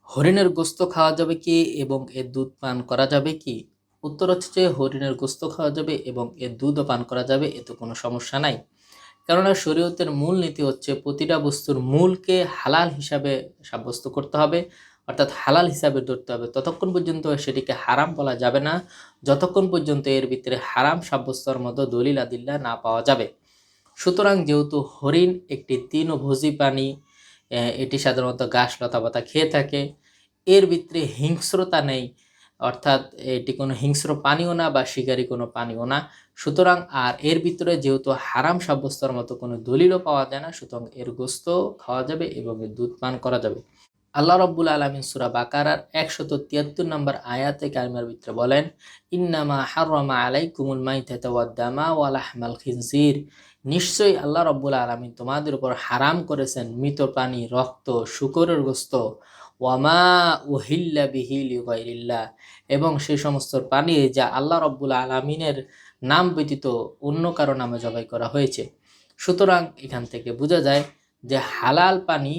হরিণের গোস্ত খাওয়া যাবে কি এবং এর দুধ পান করা যাবে কি? উত্তর হচ্ছে যে হরিণের গোস্ত খাওয়া যাবে এবং এর দুধও পান করা যাবে, এতে কোনো সমস্যা নাই। কেননা শরীয়তের মূল নীতি হচ্ছে প্রতিটা বস্তুর মূলকে হালাল হিসাবে সাব্যস্ত করতে হবে, অর্থাৎ হালাল হিসাবে ধরতে হবে। ততক্ষণ পর্যন্ত সেটিকে হারাম বলা যাবে না, যতক্ষণ পর্যন্ত এর ভিতরে হারাম সাব্যস্তর মতো দলিল আদিল্লা না পাওয়া যাবে। সুতরাং যেহেতু হরিণ একটি তৃণভোজী প্রাণী, এটি সাধারণত ঘাস লতাপাতা খেয়ে থাকে, এর ভিতরে হিংস্রতা নেই, অর্থাৎ এটি কোনো হিংস্র প্রাণীও না বা শিকারী কোনো প্রাণীও না। সুতরাং আর এর ভিতরে যেহেতু হারাম সাব্যস্তর মতো কোনো দলিলও পাওয়া যায় না, সুতরাং এর গোস্ত খাওয়া যাবে এবং এর দুধ পান করা যাবে। আল্লাহ রব্বুল আলামিন সূরা বাকারার 173 নম্বর আয়াতে কারিমার ভিতরে বলেন, ইন্নামা হাররামা আলাইকুমুল মাইতাতা ওয়াদ দামা ওয়া লাহমাল খিনজির। নিশ্চয়ই আল্লাহ রব্বুল আলামিন তোমাদের উপর হারাম করেছেন মৃত প্রাণী, রক্ত, শূকরের গোস্ত, ওয়ামা উহিল্লা বিহি লিগাইরিল্লাহ, এবং সেই সমস্ত প্রাণী যা আল্লাহ রব্বুল আলামিনের নাম ব্যতীত অন্য কারো নামে জবাই করা হয়েছে। সুতরাং এখান থেকে বোঝা যায় যে হালাল পানি,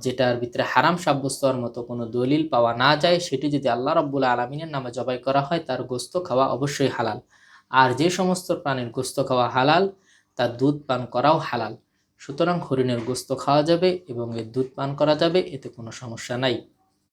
যেটার ভিতরে হারাম সাব্যস্ত হওয়ার মতো কোনো দলিল পাওয়া না যায়, সেটি যদি আল্লাহ রাব্বুল আলামিনের নামে জবাই করা হয়, তার গোস্ত খাওয়া অবশ্যই হালাল। আর যে সমস্ত প্রাণীর গোস্ত খাওয়া হালাল, তার দুধ পান করাও হালাল। সুতরাং হরিণের গোস্ত খাওয়া যাবে এবং এর দুধ পান করা যাবে, এতে কোনো সমস্যা নাই।